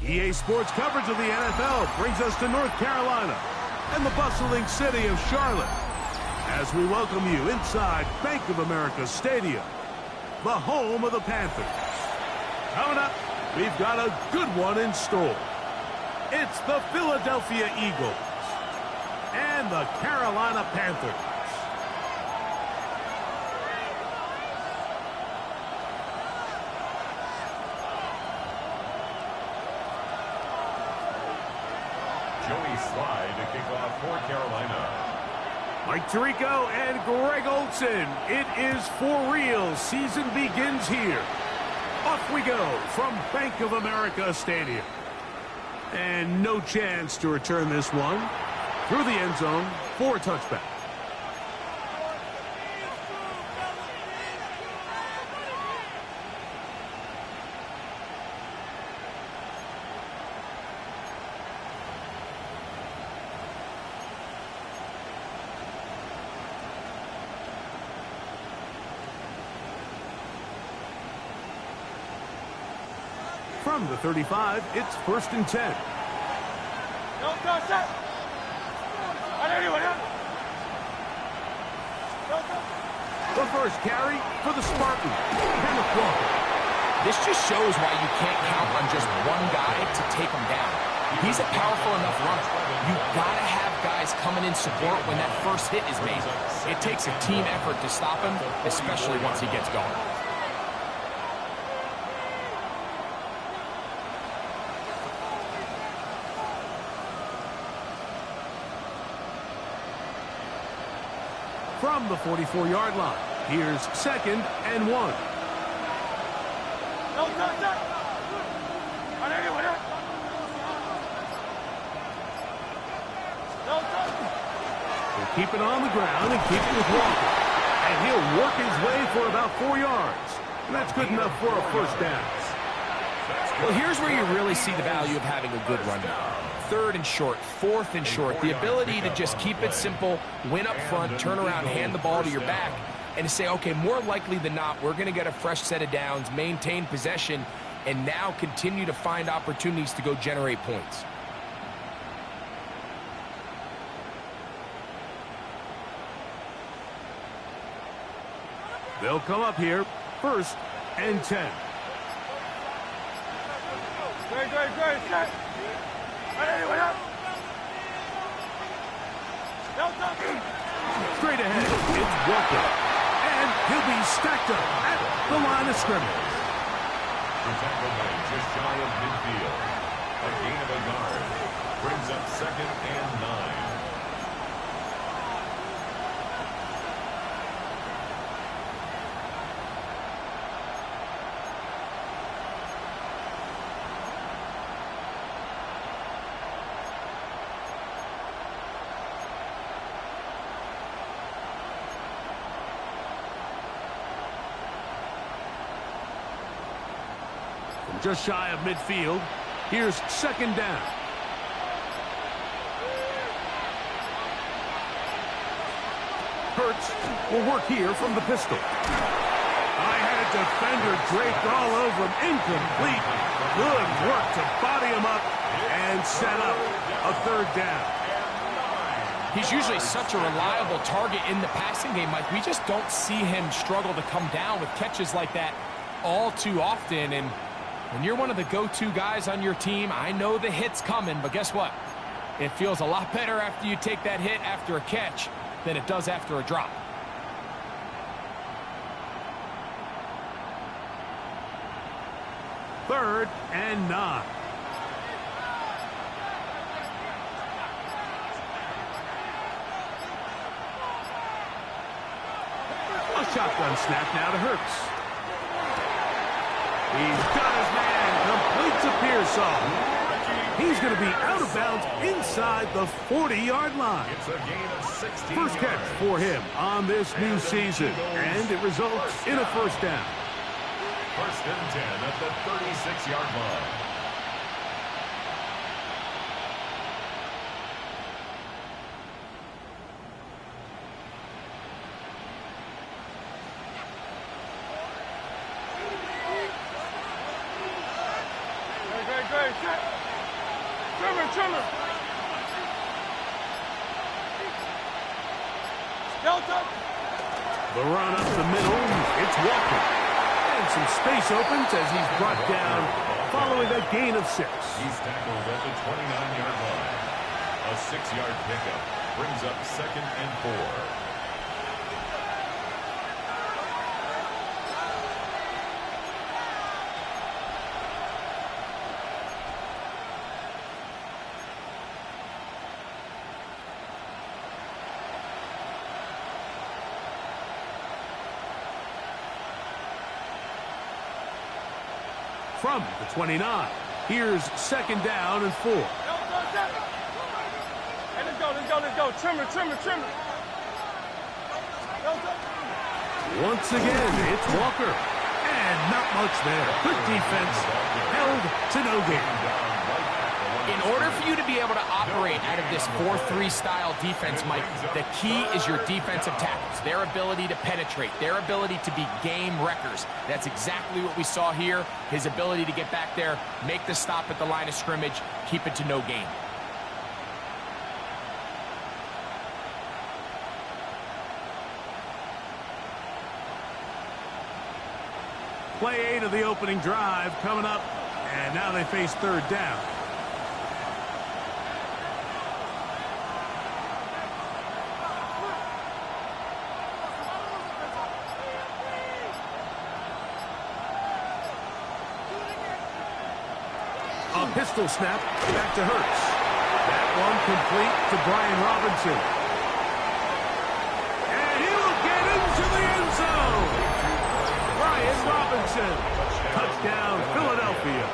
EA Sports coverage of the NFL brings us to North Carolina and the bustling city of Charlotte as we welcome you inside Bank of America Stadium, the home of the Panthers. Coming up, we've got a good one in store. It's the Philadelphia Eagles and the Carolina Panthers. Joey Slye to kick off for Carolina. Mike Tirico and Greg Olsen. It is for real. Season begins here. Off we go from Bank of America Stadium. And no chance to return this one through the end zone for a touchback. From the 35, it's 1st and 10. The first carry for the Spartans. Kenneth Walker. This just shows why you can't count on just one guy to take him down. He's a powerful enough runner. You gotta have guys coming in support when that first hit is made. It takes a team effort to stop him, especially once he gets going. From the 44-yard line, here's 2nd and 1. He'll keep it on the ground and keep it with Walker. And he'll work his way for about 4 yards. And that's good enough for a first down. Well, here's where you really see the value of having a good run game. 3rd and short, 4th and short, the ability to just keep it simple, win up front, turn around, hand the ball to your back, and to say, okay, more likely than not, we're going to get a fresh set of downs, maintain possession, and now continue to find opportunities to go generate points. They'll come up here, 1st and 10. Straight ahead, it's Walker. And he'll be stacked up at the line of scrimmage. Tackled by just shy of midfield. A gain of a yard. Brings up 2nd and 9. Just shy of midfield. Here's 2nd down. Hurts will work here from the pistol. I had a defender draped all over him. Incomplete. Good work to body him up and set up a 3rd down. He's usually such a reliable target in the passing game, Mike. We just don't see him struggle to come down with catches like that all too often. And when you're one of the go-to guys on your team, I know the hit's coming, but guess what? It feels a lot better after you take that hit after a catch than it does after a drop. Third and 9. A shotgun snap now to Hurts. He's got his man. Completes a Pearsall. He's going to be out of bounds inside the 40-yard line. It's a gain of 16 First catch for him on this new season, and it results in a first down. First and 10 at the 36-yard line. The run up the middle, it's Walker. And some space opens as he's brought down following a gain of 6. He's tackled at the 29-yard line. A 6-yard pickup brings up 2nd and 4. From the 29, here's 2nd down and 4. Hey, let's go. Trimmer. Once again, it's Walker. And not much there. Good defense. Held to no gain. In order for you to be able to operate out of this 4-3 style defense, Mike, the key is your defensive tackles, their ability to penetrate, their ability to be game wreckers. That's exactly what we saw here. His ability to get back there, make the stop at the line of scrimmage, keep it to no gain. Play 8 of the opening drive coming up, and now they face 3rd down. A pistol snap back to Hurts. That one complete to Brian Robinson. And he will get into the end zone. Brian Robinson. Touchdown, Philadelphia.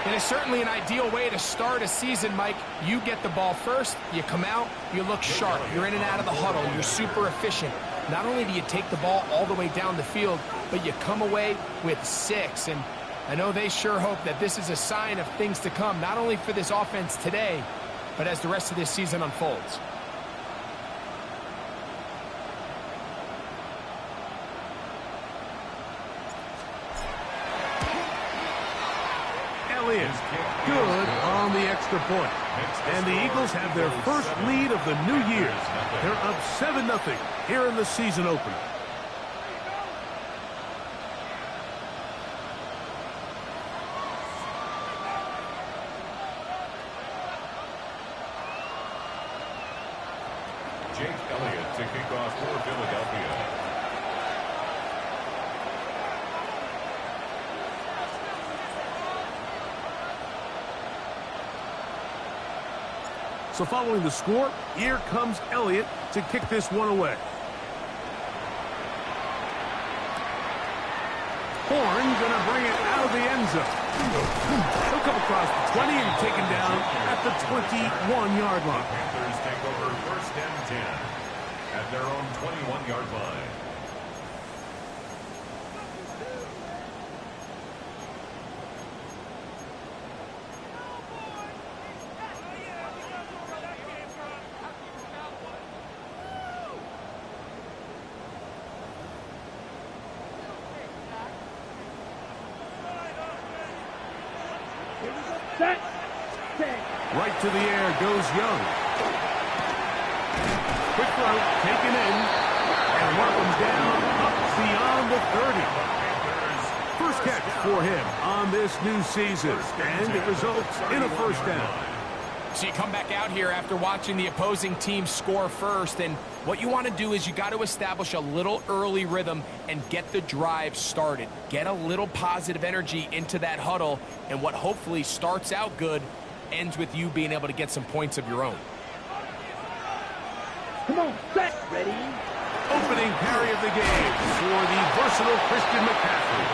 It is certainly an ideal way to start a season, Mike. You get the ball first, you come out, you look sharp, you're in and out of the huddle, you're super efficient. Not only do you take the ball all the way down the field, but you come away with 6. And I know they sure hope that this is a sign of things to come, not only for this offense today, but as the rest of this season unfolds. Elliott, good on the extra point. And the Eagles have their first lead of the new year. They're up 7-0 here in the season opener. Jake Elliott to kick off for Philadelphia. So following the score, here comes Elliott to kick this one away. Horn gonna bring it out of the end zone. He'll come across the 20 and taken down at the 21-yard line. Panthers take over 1st and 10 at their own 21-yard line. Right to the air goes Young. Quick throw, taken in, and welcomes down up beyond the 30. First catch for him on this new season, and it results in a first down. So you come back out here after watching the opposing team score first, and what you want to do is you got to establish a little early rhythm and get the drive started. Get a little positive energy into that huddle, and what hopefully starts out good ends with you being able to get some points of your own. Come on, set, ready, opening carry of the game for the versatile Christian McCaffrey.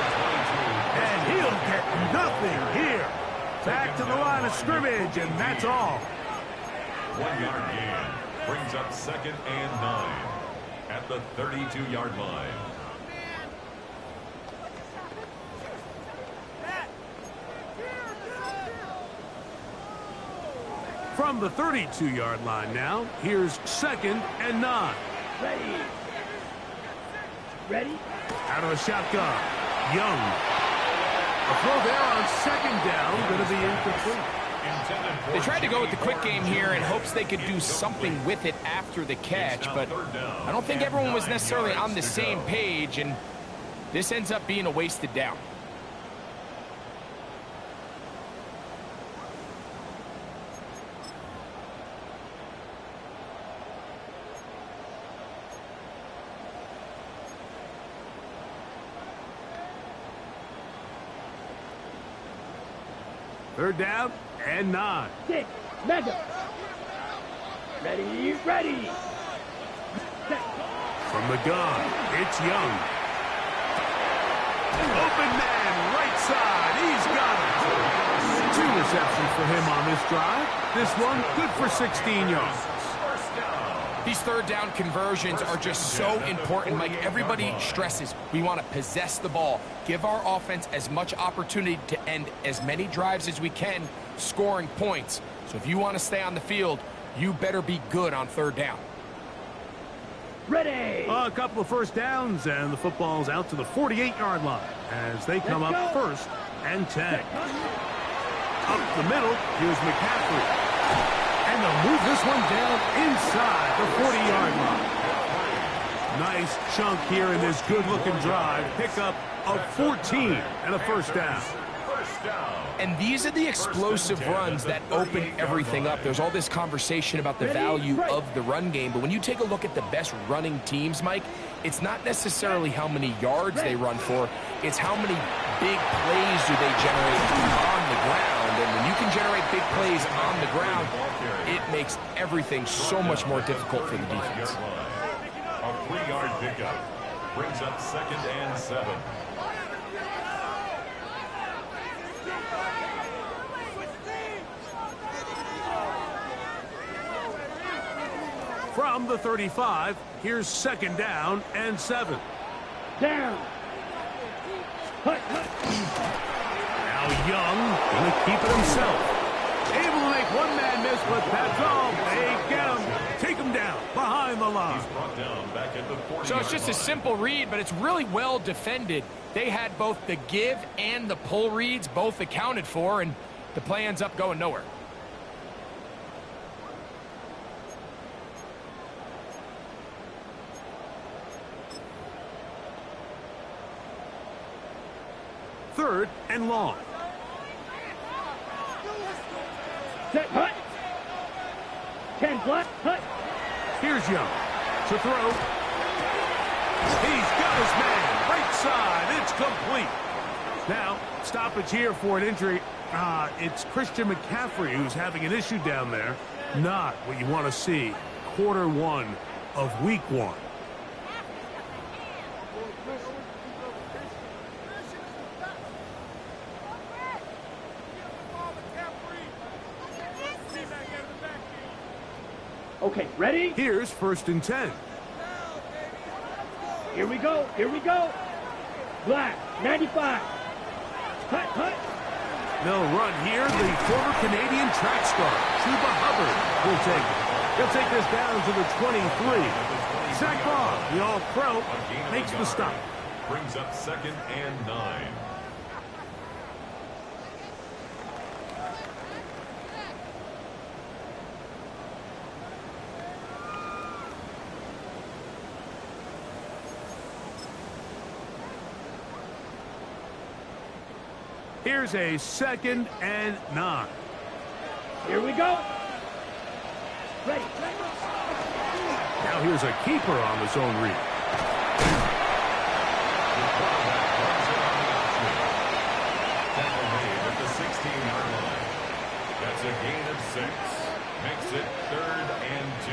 And he'll get nothing here. Back to the line of scrimmage, and that's all. 1 yard gain brings up 2nd and 9 at the 32-yard line. From the 32-yard line now, here's 2nd and 9. Ready? Out of the shotgun, Young. A throw there on 2nd down, going to be incomplete. They tried to go with the quick game here in hopes they could do something with it after the catch, but I don't think everyone was necessarily on the same page, and this ends up being a wasted down. Third down and 9. 6, mega. Ready. From the gun, it's Young. Open man, right side. He's got it. 2 receptions for him on this drive. This one good for 16 yards. These third down conversions are just so important, Mike. Everybody stresses we want to possess the ball, give our offense as much opportunity to end as many drives as we can, scoring points. So if you want to stay on the field, you better be good on third down. Ready. A couple of first downs, and the football's out to the 48-yard line as they come up 1st and 10. Up the middle, here's McCaffrey. And they'll move this one down inside the 40-yard line. Nice chunk here in this good-looking drive. Pickup of 14 and a first down. And these are the explosive runs that open everything up. There's all this conversation about the value of the run game, but when you take a look at the best running teams, Mike, it's not necessarily how many yards they run for, it's how many big plays do they generate on the ground. And when you can generate big plays on the ground, it makes everything so much more difficult for the defense. A 3-yard pickup brings up 2nd and 7. From the 35, here's 2nd down and 7. Down. Hut. Now Young going to keep it himself. Able to make one man miss, but that's all. They get him. Take him down behind the line. He's brought down back at the 40. So it's just a simple read, but it's really well defended. They had both the give and the pull reads both accounted for, and the play ends up going nowhere. Third and long. Set, hut. 10 plus, hut. Here's Young to throw. He's got his man. Right side. It's complete. Now, stoppage here for an injury. It's Christian McCaffrey who's having an issue down there. Not what you want to see. Quarter 1 of week 1. Okay, ready? Here's 1st and 10. Here we go. Black, 95. Hut. They'll run here. The former Canadian track star, Chuba Hubbard, will take it. He'll take this down to the 23. Zach Barr, the all-pro, makes the stop. Brings up 2nd and 9. Here's a 2nd and 9. Here we go. Ready. Now here's a keeper on the zone read. Tackle made at the 16-yard line. That's a gain of 6. Makes it 3rd and 2.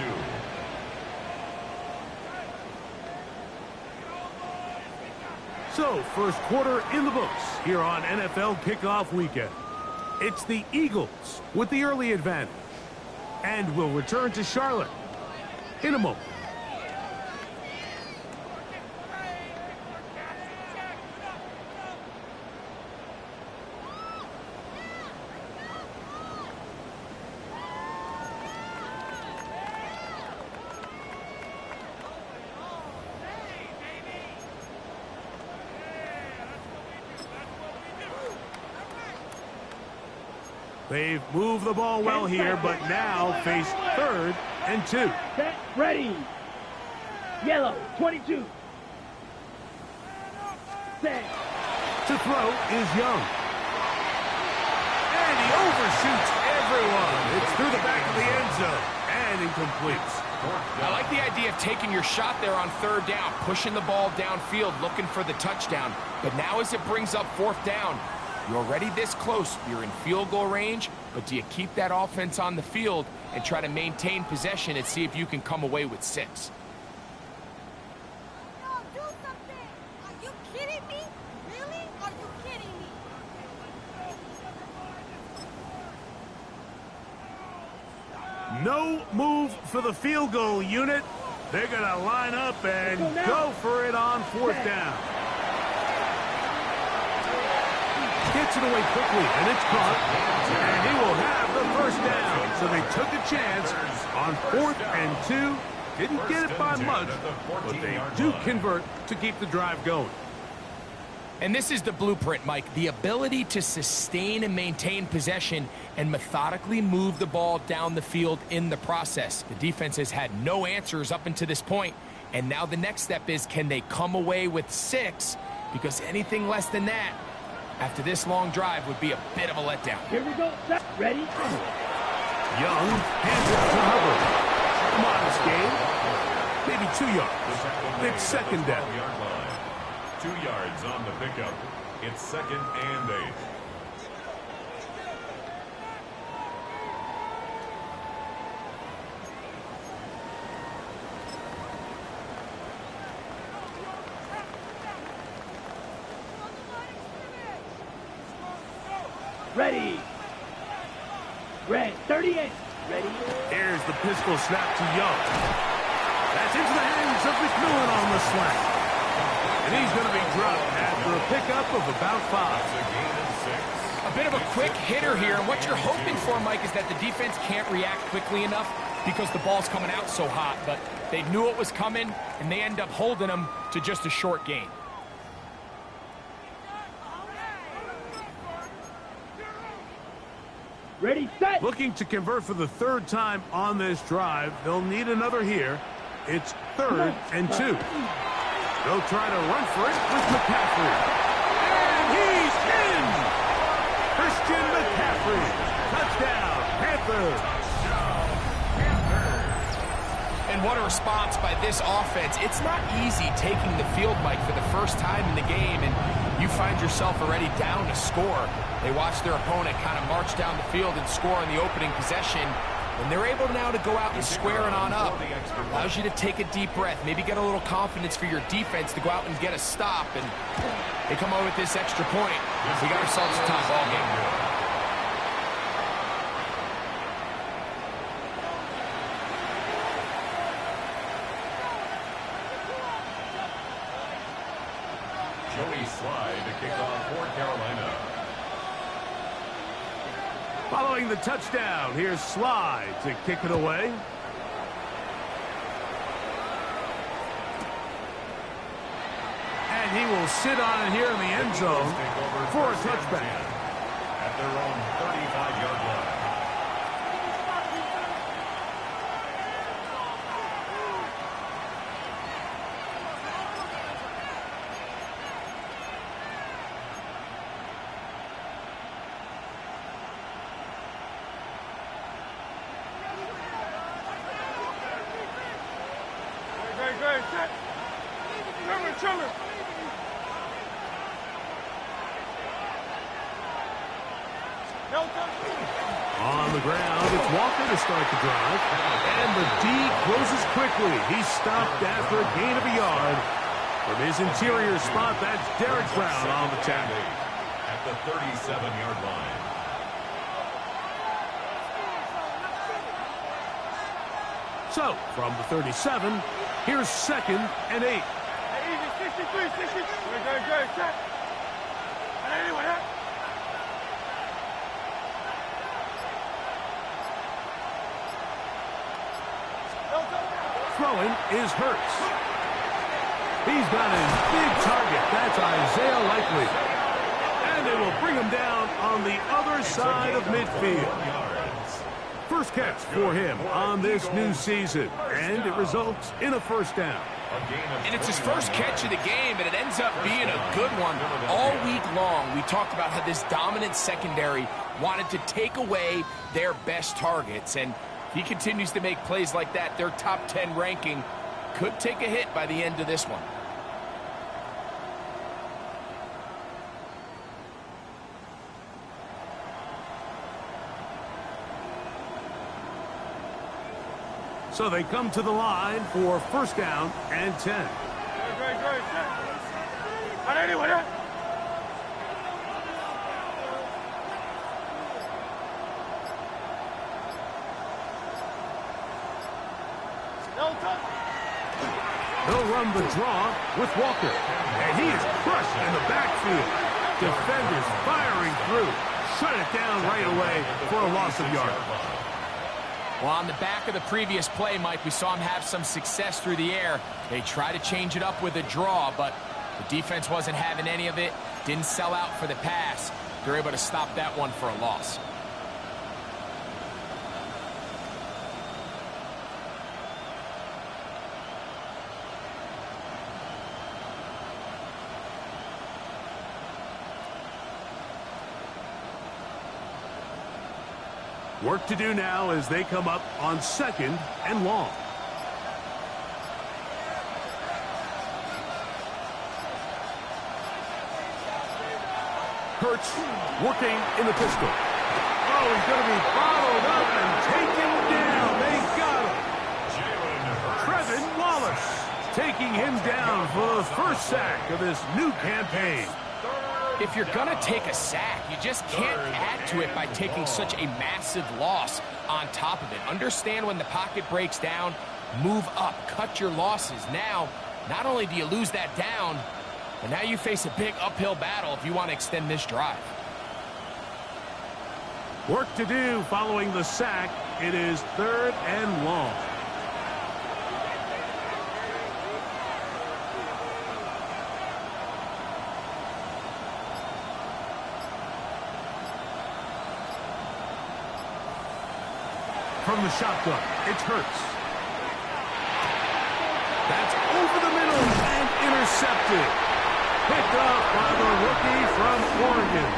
So, first quarter in the books here on NFL Kickoff Weekend. It's the Eagles with the early advantage. And we'll return to Charlotte in a moment. They've moved the ball well here, but now face 3rd and 2. Set, ready. Yellow, 22. Set. To throw is Young. And he overshoots everyone. It's through the back of the end zone and incomplete. I like the idea of taking your shot there on 3rd down, pushing the ball downfield, looking for the touchdown. But now as it brings up 4th down, you're already this close. You're in field goal range, but do you keep that offense on the field and try to maintain possession and see if you can come away with 6? No, do something! Are you kidding me? Really? Are you kidding me? No move for the field goal unit. They're going to line up and go for it on 4th down. Gets it away quickly, and it's caught. And he will have the 1st down. So they took a chance on 4th and 2. Didn't get it by much, but they do convert to keep the drive going. And this is the blueprint, Mike. The ability to sustain and maintain possession and methodically move the ball down the field in the process. The defense has had no answers up until this point, and now the next step is, can they come away with 6? Because anything less than that, after this long drive, would be a bit of a letdown. Here we go. Set, ready. Young hands it to Hubbard. Modest gain. Maybe 2 yards. It's 2nd down. 2 yards on the pickup. It's 2nd and 8. Ready. Red, 38. Ready. Here's the pistol snap to Young. That's into the hands of McMillan on the slant. And he's going to be dropped after a pickup of about 5. A bit of a quick hitter here, and what you're hoping for, Mike, is that the defense can't react quickly enough because the ball's coming out so hot. But they knew it was coming, and they end up holding them to just a short gain. Ready, set. Looking to convert for the 3rd time on this drive. They'll need another here. It's 3rd and 2. They'll try to run for it with McCaffrey. And he's in! Christian McCaffrey. Touchdown, Panthers. And what a response by this offense. It's not easy taking the field, Mike, for the first time in the game, and you find yourself already down to score. They watch their opponent kind of march down the field and score on the opening possession. And they're able now to go out and square it on up. Allows you to take a deep breath, maybe get a little confidence for your defense to go out and get a stop. And they come over with this extra point. We got ourselves a top ball game. Joey Slide to kick off for Carolina. Following the touchdown, here's Slide to kick it away. And he will sit on it here in the end zone for a touchback. At their own 35-yard line. Great, set. Trimmer. On the ground, it's Walker to start the drive. And the D closes quickly. He's stopped after a gain of a yard. From his interior spot, that's Derek Brown on the tackle. At the 37-yard line. So, from the 37, here's 2nd and 8. Hey, easy, 63, 63. Good, set. And anyway, huh? Throwing is Hurts. He's got his big target. That's Isaiah Likely. And they will bring him down on the other side of midfield. First catch for him on this new season, and it results in a first down. And it's his first catch of the game, and it ends up being a good one. All week long, we talked about how this dominant secondary wanted to take away their best targets, and he continues to make plays like that. Their top 10 ranking could take a hit by the end of this one. So they come to the line for first down and 10. Good, set. And anyway, huh? They'll run the draw with Walker. And he is crushed in the backfield. Defenders firing through. Shut it down right away for a loss of yardage. Well, on the back of the previous play, Mike, we saw him have some success through the air. They tried to change it up with a draw, but the defense wasn't having any of it. Didn't sell out for the pass. They're able to stop that one for a loss. Work to do now as they come up on 2nd and long. Hurts working in the pistol. Oh, he's going to be followed up and taken down. They got him. Trevin Wallace taking him down for the first sack of this new campaign. If you're going to take a sack, you just can't add to it by taking such a massive loss on top of it. Understand when the pocket breaks down, move up, cut your losses. Now, not only do you lose that down, but now you face a big uphill battle if you want to extend this drive. Work to do following the sack. It is 3rd and long. From the shotgun, it's Hurts. That's over the middle and intercepted. Picked up by the rookie from Oregon.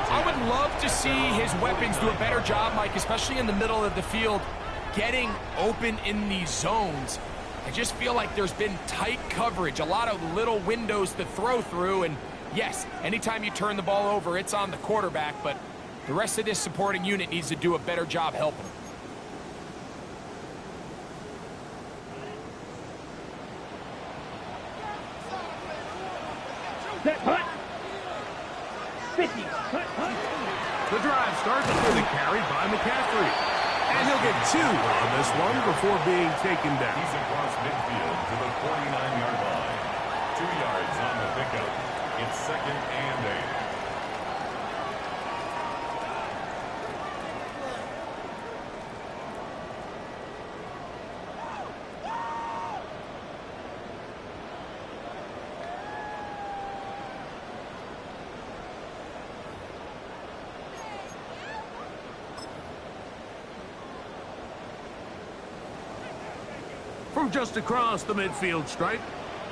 I would love to see his weapons do a better job, Mike, especially in the middle of the field, getting open in these zones. I just feel like there's been tight coverage, a lot of little windows to throw through, and yes, anytime you turn the ball over, it's on the quarterback, but the rest of this supporting unit needs to do a better job helping him. Set, hut. 50, hut. The drive starts with a carry by McCaffrey. And he'll get 2 on this one before being taken down. He's across midfield to the 49-yard line. 2 yards on the pickup. It's 2nd and 8. From just across the midfield stripe,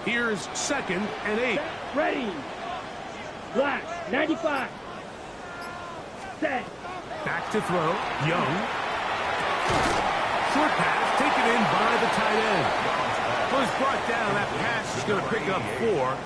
here's 2nd and 8. Ready. Black, 95. Set. Back to throw, Young. Short pass taken in by the tight end. So he's brought down. That pass is going to pick up 4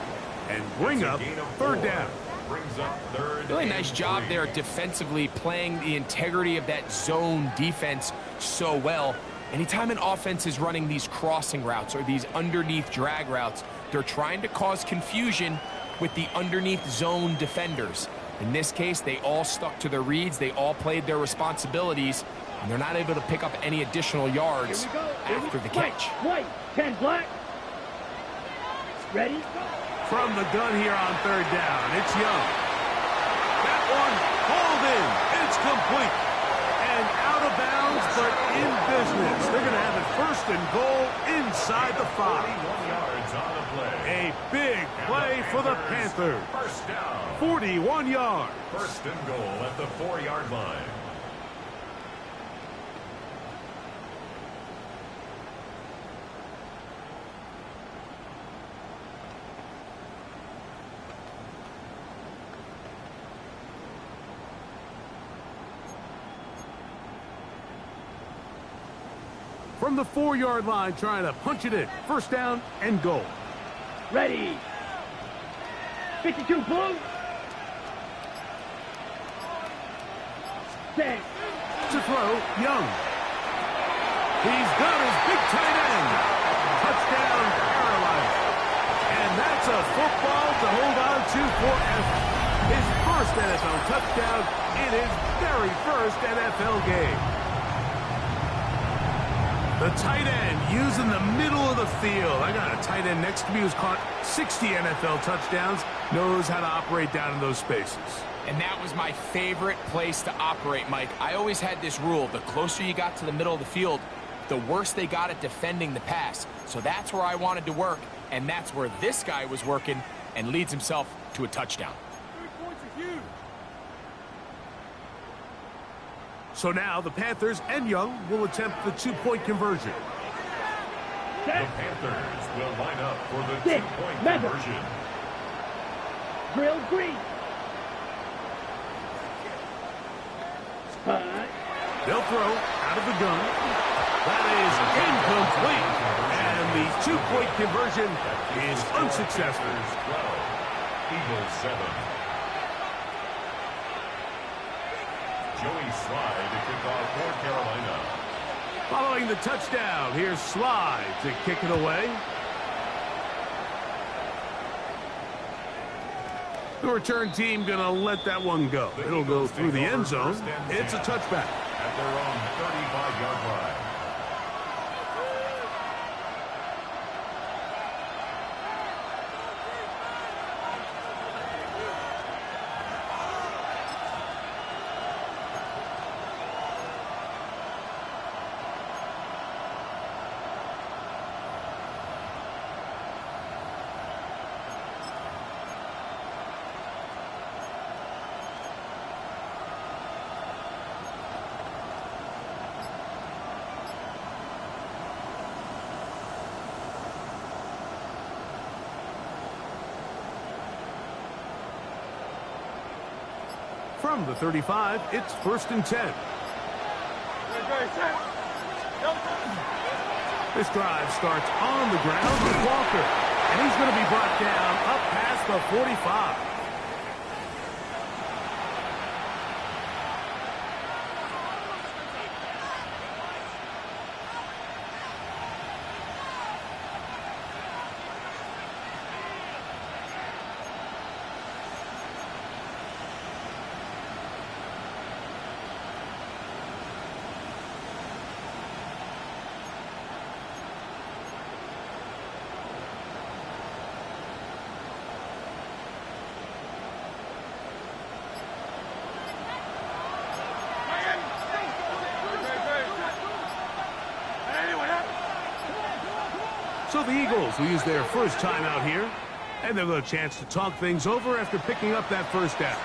and bring up 3rd down. Brings up 3rd. Really nice job there defensively, playing the integrity of that zone defense so well. Anytime an offense is running these crossing routes or these underneath drag routes, they're trying to cause confusion with the underneath zone defenders. In this case, they all stuck to their reads, they all played their responsibilities, and they're not able to pick up any additional yards after the catch. White, 10 black. Ready? From the gun here on third down, it's Young. That one hauled in. It's complete. And out of bounds, but in business. They're going to have it first and goal inside the 5. 41 yards on the play. A big play for the Panthers. First down. 41 yards. First and goal at the 4-yard line. From the 4-yard line, trying to punch it in. First down and goal. Ready. 52 blue. Set. To throw, Young. He's got his big tight end. Touchdown, Carolina. And that's a football to hold on to forever. His first NFL touchdown in his very first NFL game. The tight end using the middle of the field. I got a tight end next to me who's caught 60 NFL touchdowns, knows how to operate down in those spaces. And that was my favorite place to operate, Mike. I always had this rule: the closer you got to the middle of the field, the worse they got at defending the pass. So that's where I wanted to work, and that's where this guy was working and leads himself to a touchdown. 3 points are huge. So now the Panthers and Young will attempt the 2-point conversion. The Panthers will line up for the 2-point conversion. Drill green. They'll throw out of the gun. That is incomplete. And the 2-point conversion is unsuccessful. 12, Eagles 7. Joey Slye to kick off for Carolina. Following the touchdown, here's Slye to kick it away. The return team going to let that one go. It'll go through the end zone. It's a touchback. At their own 35-yard line. From the 35, it's 1st and 10. This drive starts on the ground with Walker, and he's going to be brought down up past the 45. So the Eagles will use their first timeout here, and they'll get a chance to talk things over after picking up that first down.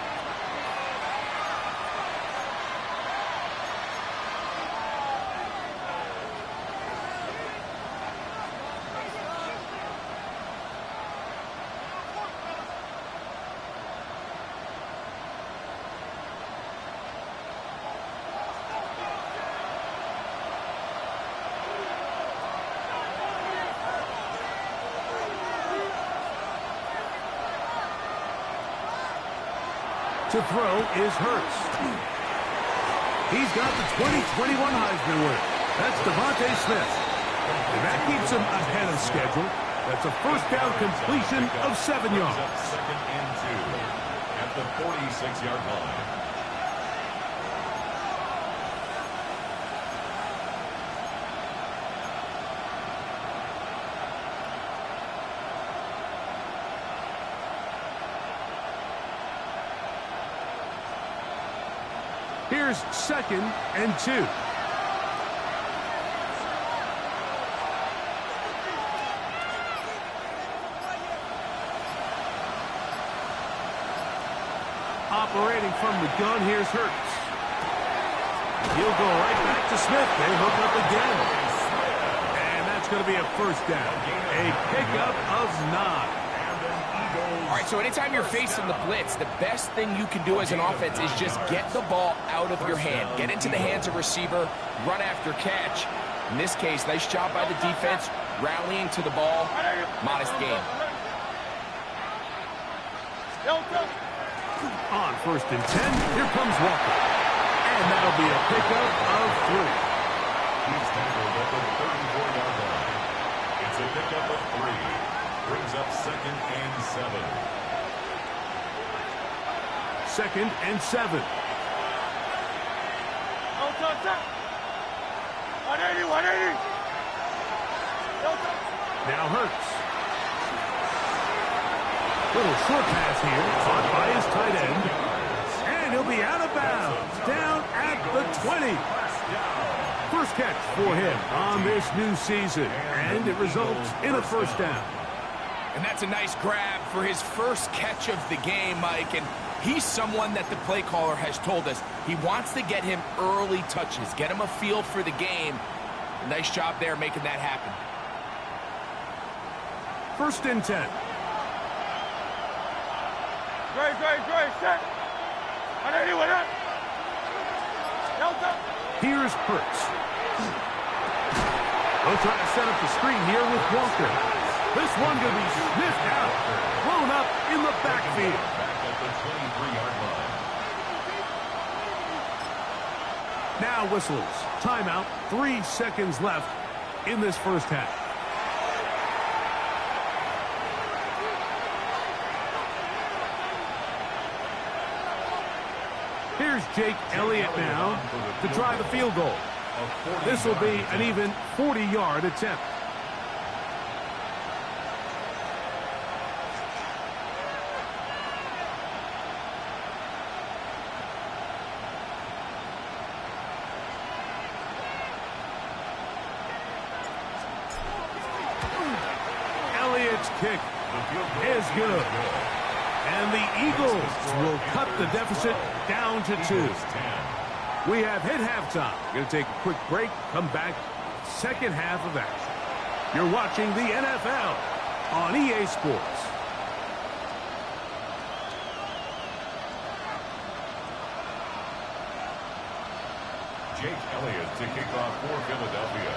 To throw is Hurts. He's got the 2021 Heisman winner. That's Devontae Smith. And that keeps him ahead of schedule. That's a first down completion of 7 yards. Second and 2 at the 46-yard line. Here's second and 2. Operating from the gun, here's Hurts. He'll go right back to Smith. They hook up again. And that's going to be a first down. A pickup of 9. All right, so anytime you're facing the blitz, the best thing you can do as an offense is just get the ball out of your hand. Get into the hands of receiver, run after catch. In this case, nice job by the defense, rallying to the ball. Modest game. On first and 10, here comes Walker. And that'll be a pickup of 3. He's tackled at the 34-yard line. It's a pickup of 3. Brings up second and 7. Second and 7. 180, 180. Now Hurts. Little short pass here, caught by his tight end. And he'll be out of bounds, down at the 20. First catch for him on this new season, and it results in a first down. And that's a nice grab for his first catch of the game, Mike. And he's someone that the play caller has told us he wants to get him early touches, get him a feel for the game. Nice job there making that happen. First and 10. Great, set. 180, 180. Delta. Here's Hurts. They'll try to set up the screen here with Walker. This one going to be sniffed out, thrown up in the backfield. Back at the 23-yard line. Now whistles. Timeout. 3 seconds left in this first half. Here's Jake Elliott now to try the field goal. This will be an even 40-yard attempt. Elliott's kick is good. And the Eagles will cut the deficit down to 2. We have hit halftime. Going to take a quick break, come back, second half of action. You're watching the NFL on EA Sports. Jake Elliott to kick off for Philadelphia.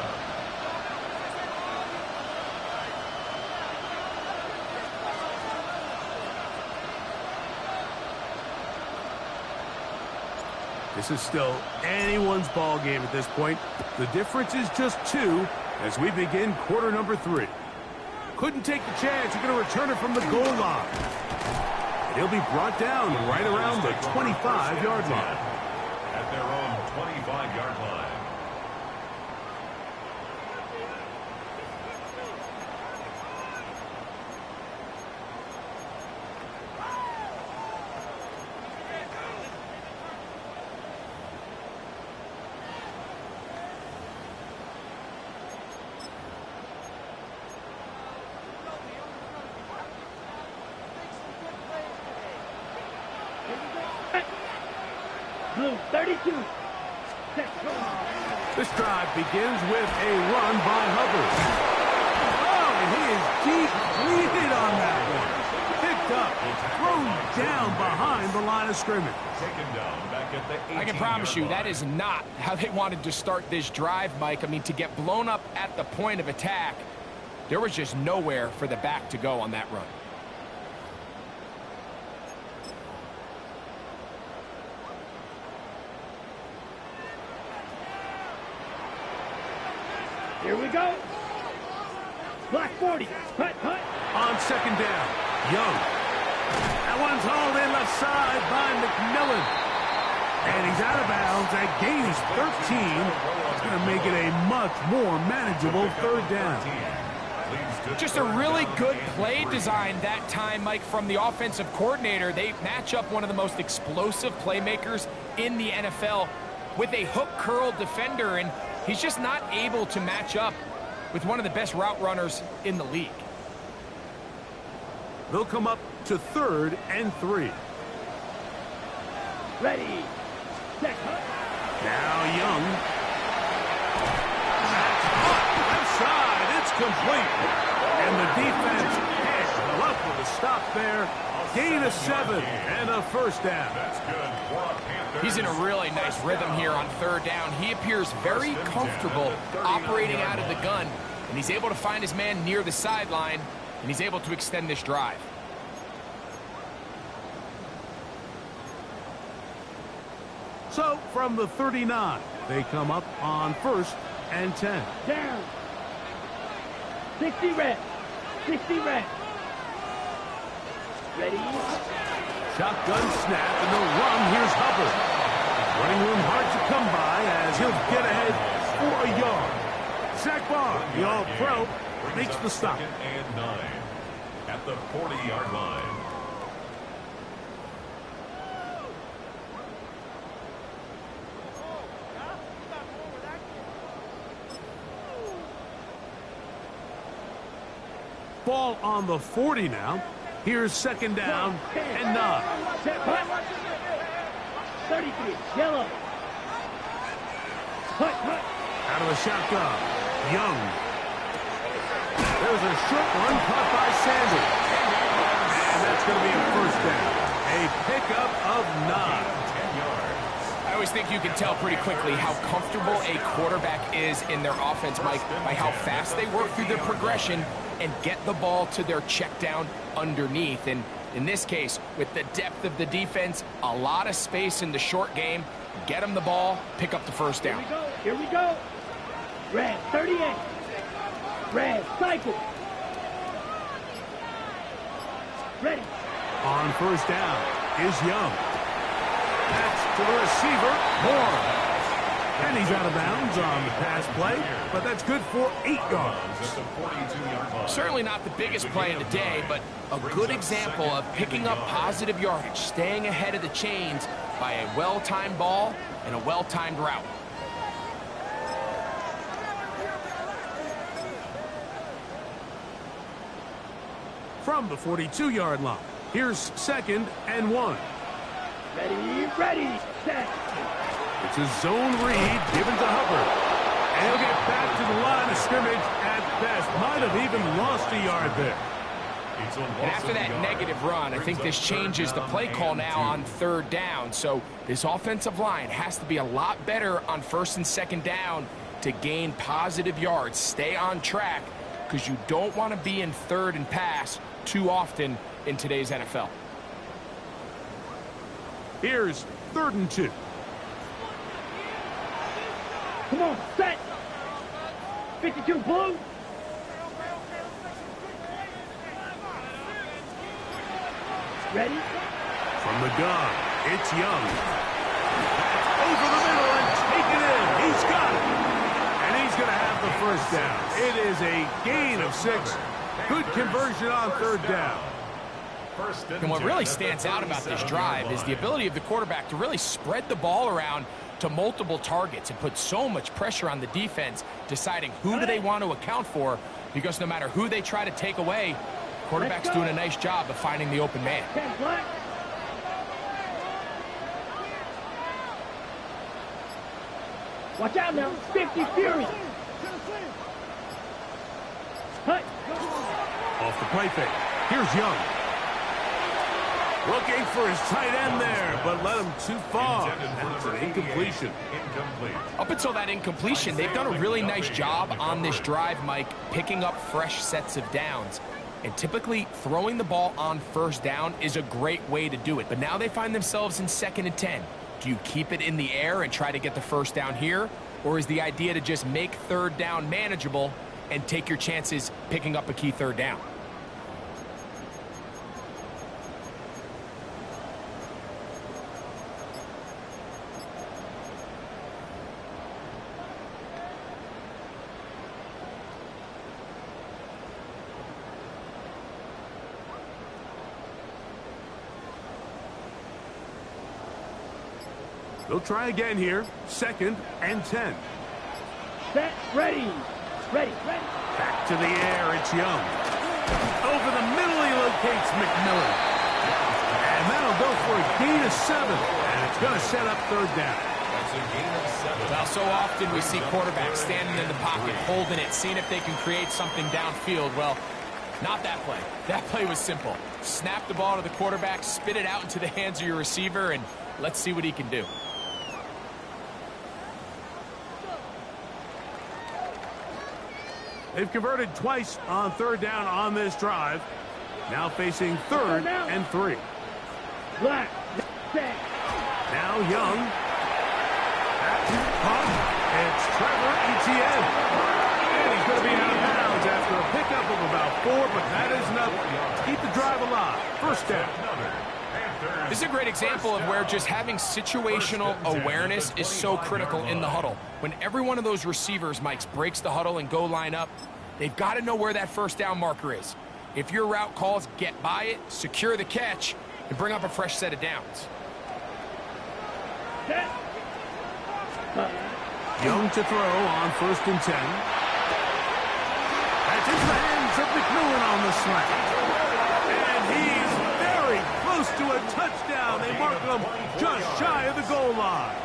This is still anyone's ball game at this point. The difference is just 2 as we begin quarter number 3. Couldn't take the chance. You're going to return it from the goal line. And he'll be brought down right around the 25-yard line. At their own 25-yard line. Blue 32. This drive begins with a run by Hubbard. Oh, and he is deep leading on that one. Picked up, thrown down behind the line of scrimmage. Taken down back at the 18-yard I can promise you line. that is not how they wanted to start this drive, Mike. I mean, to get blown up at the point of attack, there was just nowhere for the back to go on that run. Here we go. Block 40. Hut, hut. On second down, Young. That one's hauled in left side by McMillan. And he's out of bounds. That gain is 13. It's going to make it a much more manageable third down. Just a really good play design that time, Mike, from the offensive coordinator. They match up one of the most explosive playmakers in the NFL with a hook curl defender, and he's just not able to match up with one of the best route runners in the league. They'll come up to 3rd and 3. Ready. Set, hut. Now Young. That's caught. Left side. It's complete. And the defense can't bluff with a stop there. Gain of 7 and a first down. That's good. He's in a really nice rhythm here on 3rd down. He appears very comfortable operating out of the gun, and he's able to find his man near the sideline, and he's able to extend this drive. So from the 39, they come up on 1st and 10. Down. 60 red. 60 red. Ready. Shotgun snap and the run. Here's Hubbard. Running room hard to come by as he'll get ahead for a yard. Zach Barr, the All-Pro, makes the stop. 2nd and 9 at the 40-yard line. Ball on the 40 now. Here's 2nd down and 9. Set, hut. 33. Yellow. Hut, hut. Out of the shotgun. Young. There's a short one caught by Sanders. And that's going to be a first down. A pickup of 9. I always think you can tell pretty quickly how comfortable a quarterback is in their offense, Mike, by how fast they work through their progression and get the ball to their check down underneath. And in this case, with the depth of the defense, a lot of space in the short game, get them the ball, pick up the first down. Here we go. Red, 38. Red, cycle. Ready. On 1st down is Young. That's to the receiver, Moore. And he's out of bounds on the pass play, but that's good for 8 yards. Certainly not the biggest play of the day, but a good example of picking up positive yardage, staying ahead of the chains by a well-timed ball and a well-timed route. From the 42-yard line, here's 2nd and 1. Ready, set. It's a zone read given to Hubbard. And he'll get back to the line of scrimmage at best. Might have even lost a yard there. And after that negative run, I think this changes the play call now on 3rd down. So this offensive line has to be a lot better on 1st and 2nd down to gain positive yards. Stay on track because you don't want to be in 3rd and pass too often in today's NFL. Here's 3rd and 2. Come on, set. 52 blue. Ready? From the gun, it's Young. Over the middle and taken in. He's got it. And he's going to have the first down. It is a gain of 6. Good conversion on 3rd down. And what really stands out about this drive is the ability of the quarterback to really spread the ball around to multiple targets and put so much pressure on the defense, deciding who do they want to account for, because no matter who they try to take away, quarterback's doing a nice job of finding the open man. Watch out now, 50 Fury. Hut. Off the play fake. Here's Young. Looking for his tight end there, but led him too far. That's an incompletion. Up until that incompletion, they've done a really nice job on this drive, Mike, picking up fresh sets of downs. And typically, throwing the ball on 1st down is a great way to do it. But now they find themselves in 2nd and 10. Do you keep it in the air and try to get the first down here? Or is the idea to just make third down manageable and take your chances picking up a key third down? They'll try again here. 2nd and 10. Set, ready. Ready. Back to the air, it's Young. Over the middle, he locates McMillan. And that'll go for a gain of 7. And it's going to set up third down. That's a gain of 7. Well, so often we see quarterbacks standing in the pocket, holding it, seeing if they can create something downfield. Well, not that play. That play was simple. Snap the ball to the quarterback, spit it out into the hands of your receiver, and let's see what he can do. They've converted twice on third down on this drive. Now facing 3rd and 3. Black. Set. Now Young. It's Trevor Etienne. And he's going to be out of bounds after a pickup of about 4, but that is enough to keep the drive alive. First down. This is a great example of where just having situational awareness is so critical in the huddle. When every one of those receivers, Mike, breaks the huddle and go line up, they've got to know where that first down marker is. If your route calls, get by it, secure the catch, and bring up a fresh set of downs. Set. Young to throw on 1st and 10. That's into the hands of McMillan on the slant. And he's very close to a touchdown. They mark him just shy of the goal line.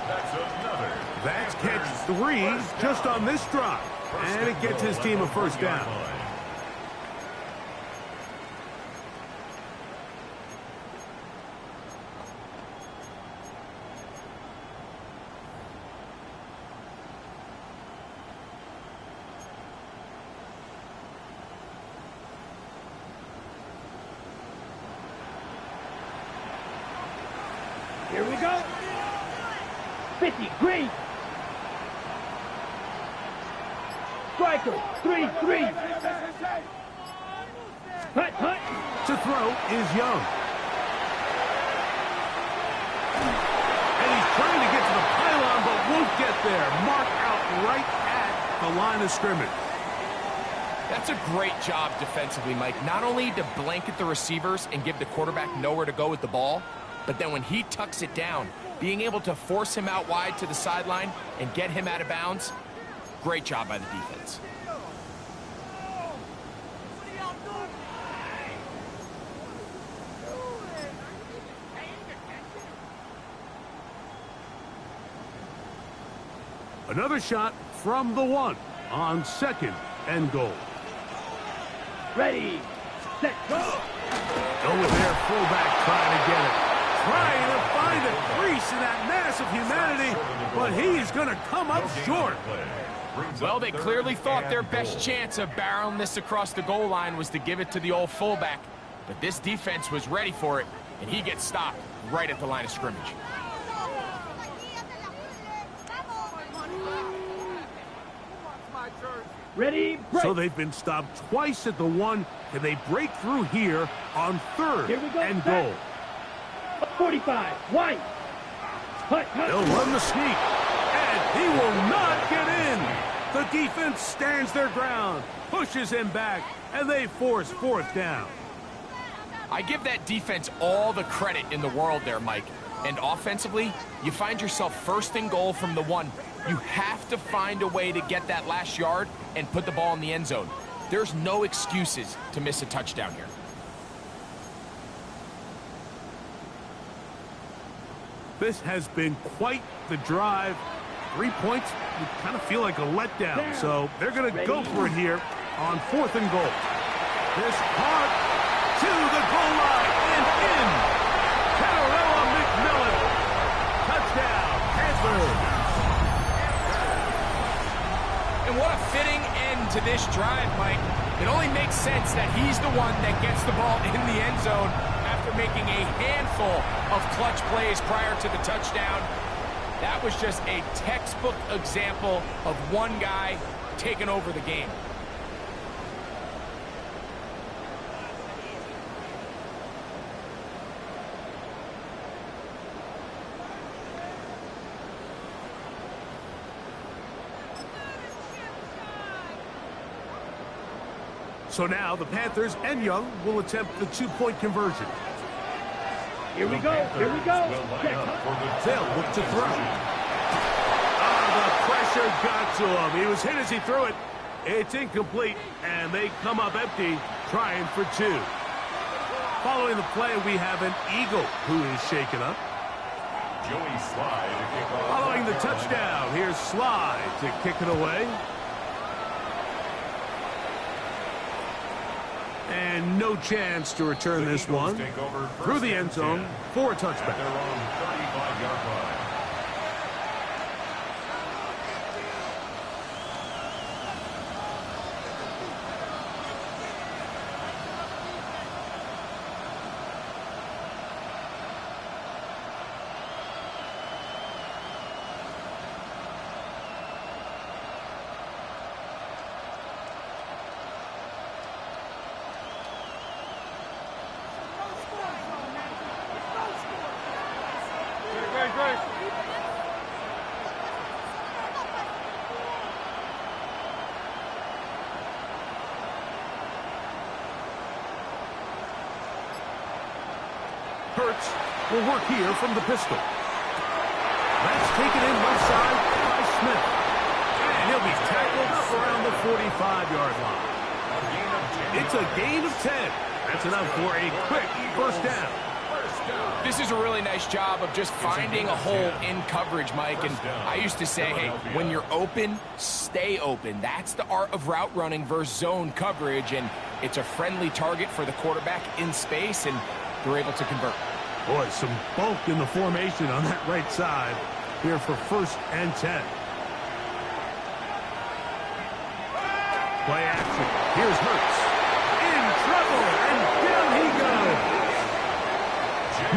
That's catch 3 just on this drive. And it gets his team a first down. Here we go. 50, green. Striker, 3-3. Hut. To throw is Young. And he's trying to get to the pylon, but won't get there. Mark out right at the line of scrimmage. That's a great job defensively, Mike. Not only to blanket the receivers and give the quarterback nowhere to go with the ball, but then when he tucks it down, being able to force him out wide to the sideline and get him out of bounds, great job by the defense. Another shot from the 1 on 2nd and goal. Ready. Set. Go. Over there, fullback trying to get it. Trying to find a crease in that mass of humanity, but he's going to come up short. Well, they clearly thought their best chance of barreling this across the goal line was to give it to the old fullback. But this defense was ready for it, and he gets stopped right at the line of scrimmage. Ready, break. So they've been stopped twice at the 1. Can they break through here on 3rd Here we go. and goal? 45, white. Hut. They'll run the sneak, and he will not get in. The defense stands their ground, pushes him back, and they force 4th down. I give that defense all the credit in the world there, Mike. And offensively, you find yourself 1st and goal from the 1. You have to find a way to get that last yard and put the ball in the end zone. There's no excuses to miss a touchdown here. This has been quite the drive. 3 points would kind of feel like a letdown. So they're going to go for it here on 4th and goal. This hard to the goal line and in. Catarella McMillan. Touchdown, Panthers. And what a fitting end to this drive, Mike. It only makes sense that he's the one that gets the ball in the end zone after making a handful of clutch plays prior to the touchdown. That was just a textbook example of one guy taking over the game. So now the Panthers and Young will attempt the two-point conversion. Here we go. Here we go. They'll look to throw. The pressure got to him. He was hit as he threw it. It's incomplete, and they come up empty, trying for two. Following the play, we have an Eagle who is shaken up. Joey Slye to kick off. Following the touchdown, here's Slye to kick it away. And no chance to return this one through the end zone for a touchback. At their own 35-yard line. Hurts will work here from the pistol. That's taken in left side by Smith. And he'll be tackled around the 45-yard line. It's a gain of 10. That's enough for a quick first down. This is a really nice job of just finding a hole in coverage, Mike. And I used to say, hey, when you're open, stay open. That's the art of route running versus zone coverage. And it's a friendly target for the quarterback in space, and they're able to convert. Boy, some bulk in the formation on that right side here for 1st and 10. Play action. Here's Hurts. In trouble, and down he goes.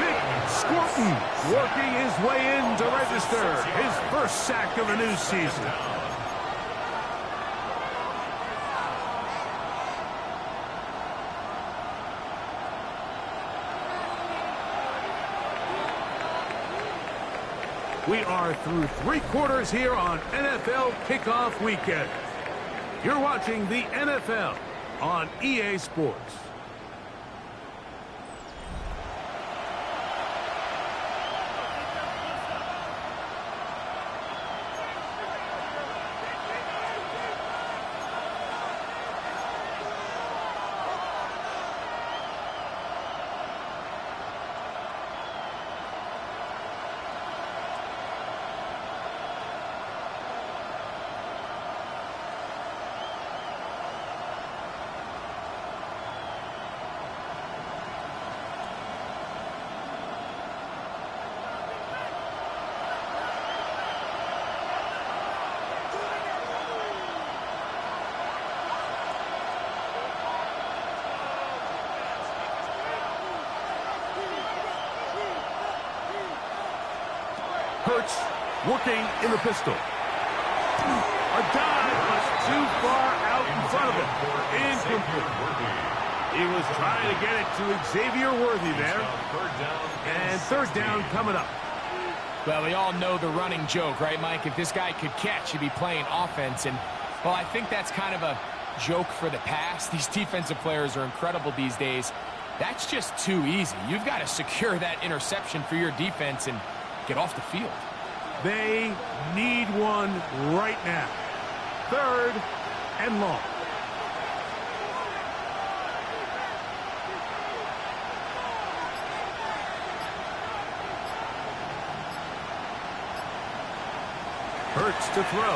Nick Scorton working his way in to register his first sack of the new season. We are through 3 quarters here on NFL Kickoff Weekend. You're watching the NFL on EA Sports. Hurts working in the pistol. A dive was too far out in front of him. Incomplete. He was trying to get it to Xavier Worthy there. And third down coming up. Well, we all know the running joke, right, Mike? If this guy could catch, he'd be playing offense. And, well, I think that's kind of a joke for the past. These defensive players are incredible these days. That's just too easy. You've got to secure that interception for your defense and get off the field. They need one right now. 3rd and long. Hurts to throw.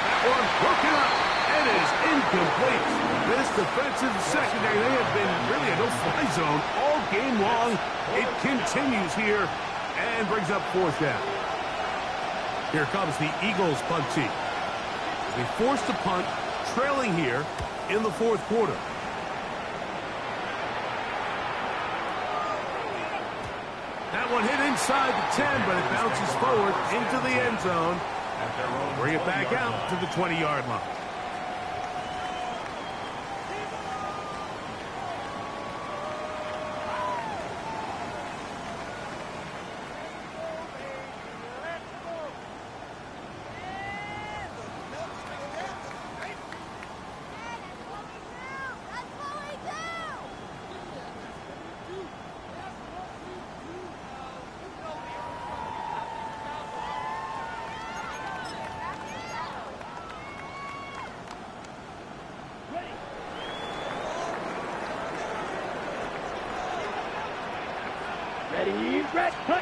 That one broken up and is incomplete. This defensive secondary, they have been really a no-fly zone all game long. It continues here and brings up 4th down. Here comes the Eagles punt team. They forced a punt, trailing here in the 4th quarter. That one hit in inside the 10, but it bounces forward into the end zone. Bring it back out to the 20-yard line. Ready, red, cut.